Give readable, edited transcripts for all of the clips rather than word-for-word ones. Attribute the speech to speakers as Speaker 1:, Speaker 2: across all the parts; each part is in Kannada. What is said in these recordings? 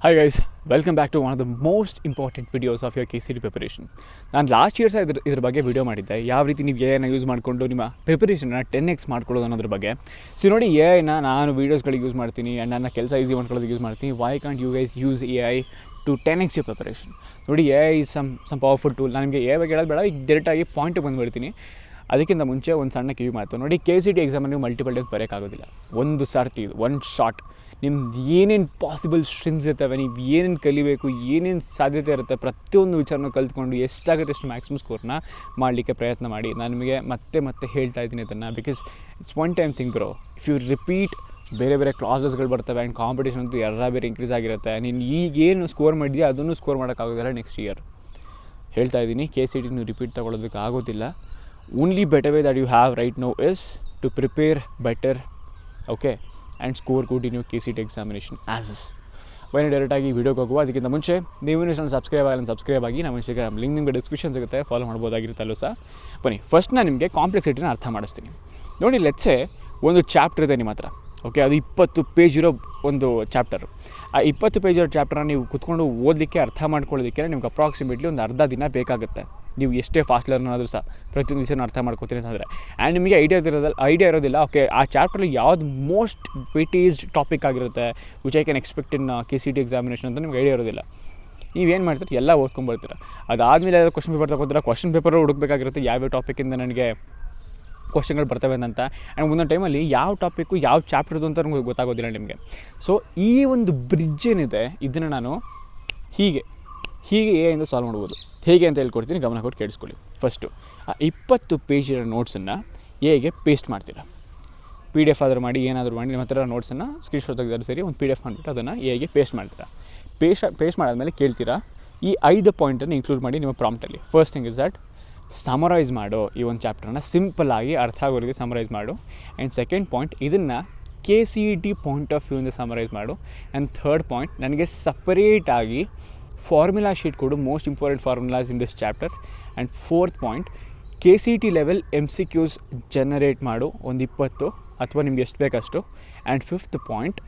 Speaker 1: Hi guys, welcome back to one of the most important videos of your KCET preparation. ನಾನು ಲಾಸ್ಟ್ ಇಯರ್ ಇದ್ರ ಬಗ್ಗೆ ವಿಡಿಯೋ ಮಾಡಿದ್ದೆ, ಯಾವ ರೀತಿ ನೀವು ಎಐನ ಯೂಸ್ ಮಾಡಿಕೊಂಡು ನಿಮ್ಮ ಪ್ರಿಪರೇಷನ್ನ 10x ಮಾಡ್ಕೊಳ್ಳೋದು ಅನ್ನೋದ್ರ ಬಗ್ಗೆ. ನೋಡಿ, ಎಐನ ನಾನು ವೀಡಿಯೋಸ್ಗಳಿಗೆ ಯೂಸ್ ಮಾಡ್ತೀನಿ ಆ್ಯಂಡ್ ನನ್ನ ಕೆಲಸ ಈಸಿ ಮಾಡ್ಕೊಳ್ಳೋದಕ್ಕೆ ಯೂಸ್ ಮಾಡ್ತೀನಿ. Why can't you guys use AI to 10x your preparation? ನೋಡಿ, AI is some powerful tool. ನನಗೆ ಎಐ ಬಗ್ಗೆ ಹೇಳೋದು ಬೇಡ, ಈಗ ಡೈರೆಕ್ಟಾಗಿ ಪಾಯಿಂಟಿಗೆ ಬಂದುಬಿಡ್ತೀನಿ. ಅದಕ್ಕಿಂತ ಮುಂಚೆ ಒಂದು ಸಣ್ಣ ಕಿವಿ ಮಾತು. ನೋಡಿ, KCET ಎಕ್ಸಾಮನ್ನು ನೀವು ಮಲ್ಟಿಪಲ್ ಡೇಸ್ ಬರೋಕ್ಕಾಗೋದಿಲ್ಲ. ಒಂದು ಸಾರ್ತಿ ಇದು ಒನ್ ಶಾಟ್ ನಿಮ್ದು ಏನೇನು ಪಾಸಿಬಲ್ ಸ್ಟ್ರಿಂಗ್ಸ್ ಇರ್ತವೆ, ನೀವು ಏನೇನು ಕಲಿಬೇಕು, ಏನೇನು ಸಾಧ್ಯತೆ ಇರುತ್ತೆ, ಪ್ರತಿಯೊಂದು ವಿಚಾರನ ಕಲ್ತ್ಕೊಂಡು ಎಷ್ಟಾಗುತ್ತೆ ಅಷ್ಟು ಮ್ಯಾಕ್ಸಿಮಮ್ ಸ್ಕೋರ್ನ ಮಾಡಲಿಕ್ಕೆ ಪ್ರಯತ್ನ ಮಾಡಿ. ನಾನು ನಿಮಗೆ ಮತ್ತೆ ಹೇಳ್ತಾ ಇದ್ದೀನಿ ಅದನ್ನು, because it's one time thing bro. If you repeat, ಬೇರೆ ಕ್ಲಾಸಸ್ಗಳು ಬರ್ತವೆ ಆ್ಯಂಡ್ ಕಾಂಪಿಟೇಷನ್ ಅಂತೂ ಬೇರೆ ಇನ್ಕ್ರೀಸ್ ಆಗಿರುತ್ತೆ. ನೀನು ಈಗೇನು ಸ್ಕೋರ್ ಮಾಡಿದೆಯಾ ಅದನ್ನು ಸ್ಕೋರ್ ಮಾಡೋಕ್ಕಾಗೋದಿಲ್ಲ ನೆಕ್ಸ್ಟ್ ಇಯರ್. ಹೇಳ್ತಾ ಇದ್ದೀನಿ, KCET ನೀವು ರಿಪೀಟ್ ತೊಗೊಳೋದಕ್ಕೆ ಆಗೋದಿಲ್ಲ. Only better way that you have right now is to prepare better, okay, and score good in your KCET examination as is. ಬನ್ನಿ ಡೈರೆಕ್ಟಾಗಿ ವೀಡಿಯೋಗೆ ಹೋಗುವ. ಅದಕ್ಕಿಂತ ಮುಂಚೆ ನೀವು ನಾನು ಸಬ್ಸ್ಕ್ರೈಬ್ ಆಗಿ ನಮ್ಮ ಇನ್ಸ್ಟಾಗ್ರಾಮ್ ಲಿಂಕ್ ನಿಮಗೆ ಡಿಸ್ಕ್ರಿಪ್ಷನ್ ಸಿಗುತ್ತೆ, ಫಾಲೋ ಮಾಡ್ಬೋದಾಗಿರುತ್ತಲ್ಲೂ ಸಹ. ಬನ್ನಿ, ಫಸ್ಟ್ ನಾನು ನಿಮಗೆ ಕಾಂಪ್ಲೆಕ್ಸಿಟಿನ ಅರ್ಥ ಮಾಡಿಸ್ತೀನಿ. ನೋಡಿ, ಲೆಟ್ಸೆ ಒಂದು ಚಾಪ್ಟರ್ ಇದೆ ನಿಮ್ಮ ಹತ್ರ, ಓಕೆ, ಅದು 20 ಪೇಜ್ ಇರೋ ಒಂದು ಚಾಪ್ಟರು. ಆ 20 ಪೇಜ್ ಇರೋ ಚಾಪ್ಟರ್ನ ನೀವು ಕುತ್ಕೊಂಡು ಓದಲಿಕ್ಕೆ, ಅರ್ಥ ಮಾಡ್ಕೊಳ್ಳೋದಕ್ಕೆ ನಿಮ್ಗೆ ಅಪ್ರಾಕ್ಸಿಮೇಟ್ಲಿ ಒಂದು ಅರ್ಧ ದಿನ ಬೇಕಾಗುತ್ತೆ. ನೀವು ಎಷ್ಟೇ ಫಾಸ್ಟ್ ಲರ್ನರ್ ಆದರೂ ಸಹ ಪ್ರತಿಯೊಂದು ವಿಷಯನ ಅರ್ಥ ಮಾಡ್ಕೋತೀನಿ ಅಂತಂದರೆ, ಆ್ಯಂಡ್ ನಿಮಗೆ ಐಡಿಯಾ ಇರೋದಿಲ್ಲ, ಓಕೆ, ಆ ಚಾಪ್ಟ್ರಲ್ಲಿ ಯಾವ್ದು ಮೋಸ್ಟ್ ವೆಯ್ಟೇಜ್ಡ್ ಟಾಪಿಕ್ ಆಗಿರುತ್ತೆ, which I can expect in KCET examination ಅಂತ ನಿಮ್ಗೆ ಐಡಿಯಾ ಇರೋದಿಲ್ಲ. ನೀವೇನು ಮಾಡ್ತೀರಿ, ಎಲ್ಲ ಓದ್ಕೊಂಡ್ಬರ್ತೀರ. ಅದಾದಮೇಲೆ ಕ್ವಶ್ಚನ್ ಪೇಪರ್ ತಗೋತೀರ, ಕ್ವಶ್ಚನ್ ಪೇಪರ್ ಹುಡುಕಬೇಕಾಗಿರುತ್ತೆ ಯಾವ್ಯಾವ ಟಾಪಿಕಿಂದ ನನಗೆ ಕ್ವಶ್ಚನ್ಗಳು ಬರ್ತವೆ ಅಂತ. ಆ್ಯಂಡ್ ಒಂದೊಂದು ಟೈಮಲ್ಲಿ ಯಾವ ಟಾಪಿಕ್ಕು ಯಾವ ಚಾಪ್ಟರ್ದು ಅಂತ ನಮಗೆ ಗೊತ್ತಾಗೋದಿಲ್ಲ ನಿಮಗೆ. ಸೊ ಈ ಒಂದು ಬ್ರಿಡ್ಜ್ ಏನಿದೆ, ಇದನ್ನು ನಾನು ಹೀಗೆ ಎಯಿಂದ ಸಾಲ್ವ್ ಮಾಡ್ಬೋದು. ಹೇಗೆ ಅಂತ ಹೇಳ್ಕೊಡ್ತೀನಿ, ಗಮನ ಕೊಟ್ಟು ಕೇಳಿಸ್ಕೊಳ್ಳಿ. ಫಸ್ಟು ಆ 20 ಪೇಜಿನ ನೋಟ್ಸನ್ನು ಎಗೆ ಪೇಸ್ಟ್ ಮಾಡ್ತೀರಾ. PDF ಆದರೂ ಮಾಡಿ, ಏನಾದರೂ ಮಾಡಿ, ನಿಮ್ಮ ಹತ್ರ ನೋಟ್ಸನ್ನು ಸ್ಕ್ರೀನ್ಶಾಟ್ ತೆಗೆದಾರು ಸರಿ, ಒಂದು PDF ಮಾಡಿಬಿಟ್ಟು ಅದನ್ನು ಎಗೆ ಪೇಸ್ಟ್ ಮಾಡ್ತೀರಾ. ಪೇಸ್ಟ್ ಮಾಡಾದ್ಮೇಲೆ ಕೇಳ್ತೀರಾ, ಈ 5 ಪಾಯಿಂಟನ್ನು ಇನ್ಕ್ಲೂಡ್ ಮಾಡಿ ನಿಮ್ಮ ಪ್ರಾಂಪ್ಟಲ್ಲಿ. First thing is that summarise ಮಾಡು, ಈ ಒಂದು ಚಾಪ್ಟರ್ನ ಸಿಂಪಲ್ಲಾಗಿ ಅರ್ಥ ಆಗೋರಿಗೆ ಸಮರೈಸ್ ಮಾಡು. ಆ್ಯಂಡ್ ಸೆಕೆಂಡ್ ಪಾಯಿಂಟ್, ಇದನ್ನು KCET ಪಾಯಿಂಟ್ ಆಫ್ ವ್ಯೂಯಿಂದ ಸಮರೈಸ್ ಮಾಡು. ಆ್ಯಂಡ್ ಥರ್ಡ್ ಪಾಯಿಂಟ್, ನನಗೆ ಸಪರೇಟಾಗಿ ಫಾರ್ಮುಲಾ ಶೀಟ್ ಕೊಡು, most important formulas in this chapter. And fourth point, KCET level MCQs generate ಮಾಡು, ಒಂದು 20 ಅಥವಾ ನಿಮ್ಗೆ ಎಷ್ಟು ಬೇಕಷ್ಟು. ಆ್ಯಂಡ್ ಫಿಫ್ತ್ ಪಾಯಿಂಟ್,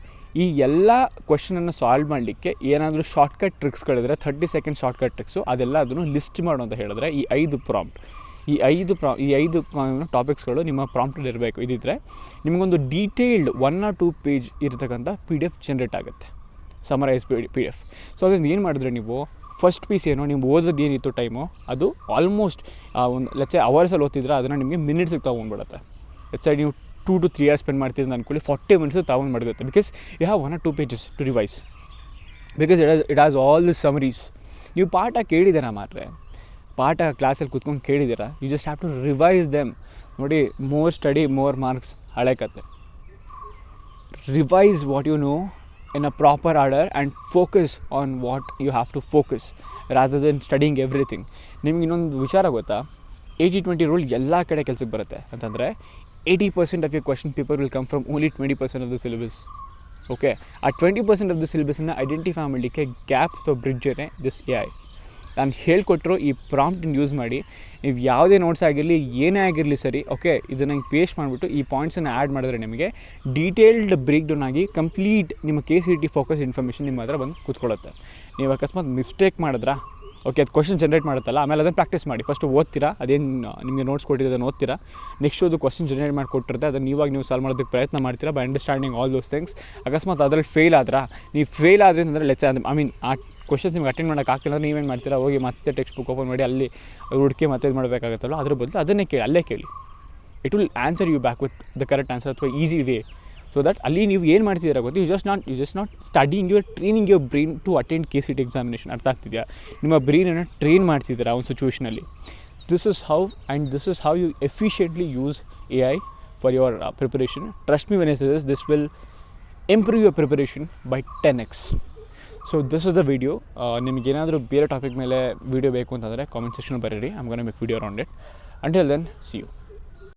Speaker 1: ಈ ಎಲ್ಲ ಕ್ವೆಶ್ಚನನ್ನು ಸಾಲ್ವ್ ಮಾಡಲಿಕ್ಕೆ ಏನಾದರೂ ಶಾರ್ಟ್ಕಟ್ ಟ್ರಿಕ್ಸ್ಗಳಿದ್ರೆ, 30 ಸೆಕೆಂಡ್ ಶಾರ್ಟ್ಕಟ್ ಟ್ರಿಕ್ಸು, ಅದೆಲ್ಲ ಅದನ್ನು ಲಿಸ್ಟ್ ಮಾಡು ಅಂತ ಹೇಳಿದ್ರೆ, ಈ 5 ಪ್ರಾಂಪ್ಟ್, ಈ ಐದು ಟಾಪಿಕ್ಸ್ಗಳು ನಿಮ್ಮ ಪ್ರಾಂಪ್ಟಲ್ಲಿ ಇರಬೇಕು. ಇದಿದ್ದರೆ ನಿಮಗೊಂದು ಡೀಟೇಲ್ಡ್ 1 or 2 ಪೇಜ್ ಇರತಕ್ಕಂಥ PDF ಜನರೇಟ್ ಆಗುತ್ತೆ, ಸಮರೈಸ್ PDF. ಸೊ ಅದರಿಂದ ಏನು ಮಾಡಿದ್ರೆ, ನೀವು ಫಸ್ಟ್ ಪೀಸ್ ಏನೋ ನೀವು ಓದೋದು ಏನಿತ್ತು ಟೈಮು, ಅದು ಆಲ್ಮೋಸ್ಟ್ ಒಂದು ಲೆಟ್ಸೆ ಅವರ್ಸಲ್ಲಿ ಓದ್ತಿದ್ರೆ ಅದನ್ನು ನಿಮಗೆ ಮಿನಿಟ್ಸಿಗೆ ತೊಗೊಂಡ್ಬಿಡುತ್ತೆ. ಲೆಟ್ಸೆ ನೀವು 2 to 3 hours ಸ್ಪೆಂಡ್ ಮಾಡ್ತಿದ್ದು ಅಂದ್ಕೊಳ್ಳಿ, 40 minutes ತೊಗೊಂಡ್ಬಿಡುತ್ತೆ. Because you have 1 or 2 pages to revise, because it has all the summaries. ನೀವು ಪಾಠ ಕೇಳಿದ್ದೀರಾ ಮಾರ್ರೆ, ಪಾಠ ಕ್ಲಾಸಲ್ಲಿ ಕೂತ್ಕೊಂಡು ಕೇಳಿದ್ದೀರಾ, you just have to revise them. ನೋಡಿ, ಮೋರ್ ಸ್ಟಡಿ ಮೋರ್ ಮಾರ್ಕ್ಸ್ ಹಳೆ ಕತೆ. Revise what you know in a proper order and focus on what you have to focus rather than studying everything. ನಿಮ್ಗೆ ಇನ್ನೊಂದು ವಿಚಾರ ಗೊತ್ತಾ, 80-20 ರೂಲ್ ಎಲ್ಲ ಕಡೆ ಕೆಲಸಕ್ಕೆ ಬರುತ್ತೆ ಅಂತಂದರೆ, 80% of your question paper will come from only 20% of the syllabus. Okay, ಆ 20% ಆಫ್ ದ ಸಿಲೆಬಸನ್ನು ಐಡೆಂಟಿಫೈ ಮಾಡಲಿಕ್ಕೆ ಗ್ಯಾಪ್ ಅಥವಾ ಬ್ರಿಡ್ಜೇ ದಿಸ್ AI. ನಾನು ಹೇಳ್ಕೊಟ್ರು ಈ ಪ್ರಾಂಪ್ಟನ್ನು ಯೂಸ್ ಮಾಡಿ ನೀವು ಯಾವುದೇ ನೋಟ್ಸ್ ಆಗಿರಲಿ, ಏನೇ ಆಗಿರಲಿ ಸರಿ, ಓಕೆ, ಇದನ್ನು ನಂಗೆ ಪೇಸ್ಟ್ ಮಾಡಿಬಿಟ್ಟು ಈ ಪಾಯಿಂಟ್ಸನ್ನು ಆ್ಯಡ್ ಮಾಡಿದ್ರೆ ನಿಮಗೆ ಡೀಟೇಲ್ಡ್ ಬ್ರೇಕ್ ಡೌನ್ ಆಗಿ ಕಂಪ್ಲೀಟ್ ನಿಮ್ಮ KCET ಫೋಕಸ್ ಇನ್ಫಾರ್ಮೇಷನ್ ನಿಮ್ಮ ಹತ್ರ ಬಂದು ಕೂತ್ಕೊಳ್ಳುತ್ತೆ. ನೀವು ಅಕಸ್ಮಾತ್ ಮಿಸ್ಟೇಕ್ ಮಾಡಿದ್ರಾ, ಓಕೆ, ಅದು ಕ್ವಶ್ಚನ್ ಜನ್ರೇಟ್ ಮಾಡುತ್ತಲ್ಲ, ಆಮೇಲೆ ಅದನ್ನು ಪ್ರಾಕ್ಟೀಸ್ ಮಾಡಿ. ಫಸ್ಟು ಓದ್ತೀರಾ, ಅದೇನು ನಿಮಗೆ ನೋಟ್ಸ್ ಕೊಟ್ಟಿರೋದು ಅದನ್ನು ಓದ್ತೀರಾ. ನೆಕ್ಸ್ಟ್ ಅದು ಕ್ವಶ್ಚನ್ ಜನ್ರೇಟ್ ಮಾಡಿ ಕೊಟ್ಟಿರುತ್ತೆ, ಅದನ್ನು ನೀವು ಸಾಲ್ವ್ ಮಾಡೋದಕ್ಕೆ ಪ್ರಯತ್ನ ಮಾಡ್ತೀರಾ by understanding all those things. ಅಕಸ್ಮಾತ್ ಅದರಲ್ಲಿ ಫೇಲ್ ಆದ್ರಾ, ನೀವು ಫೇಲ್ ಆದರೆ ಅಂತಂದರೆ ಲೆಟ್ಸ್ ಆ ಕ್ವಶನ್ಸ್ ನಿಮ್ಗೆ ಅಟೆಂಡ್ ಮಾಡೋಕ್ಕಾಗ್ತಿಲ್ಲ ಅಂದರೆ ನೀವೇನು ಮಾಡ್ತೀರಾ, ಹೋಗಿ ಮತ್ತೆ ಟೆಕ್ಸ್ಟ್ ಬುಕ್ ಓಪನ್ ಮಾಡಿ ಅಲ್ಲಿ ಹುಡುಕಿ ಮತ್ತೆ ಇದು ಮಾಡಬೇಕಾಗುತ್ತಲ್ಲ, ಅದ್ರ ಬದಲು ಅದನ್ನೇ ಕೇಳಿ, ಅಲ್ಲೇ ಕೇಳಿ. It will answer you back with the correct answer ಅಥವಾ ಈಸಿ ವೇ. ಸೊ ದಟ್ ಅಲ್ಲಿ ನೀವು ಏನು ಮಾಡ್ತಿದ್ದೀರಾ ಗೊತ್ತು, you just not studying, you are training your brain to attend KCET examination. ಅರ್ಥ ಆಗ್ತಿದೆಯಾ? ನಿಮ್ಮ ಬ್ರೈನನ್ನು ಟ್ರೈನ್ ಮಾಡ್ತಿದ್ದೀರಾ ಆ ಒಂದು ಸಿಚುವೇಷನಲ್ಲಿ. This is how you efficiently use AI for your preparation. Trust me when I say this will improve your preparation by 10x. So this is the video. ನಿಮಗೇನಾದರೂ ಬೇರೆ ಟಾಪಿಕ್ ಮೇಲೆ ವೀಡಿಯೋ ಬೇಕು ಅಂತಂದರೆ ಕಾಮೆಂಟ್ ಸೆಕ್ಷನ್ ಬರೀರಿ. I am gonna make video around it. Until then, see you.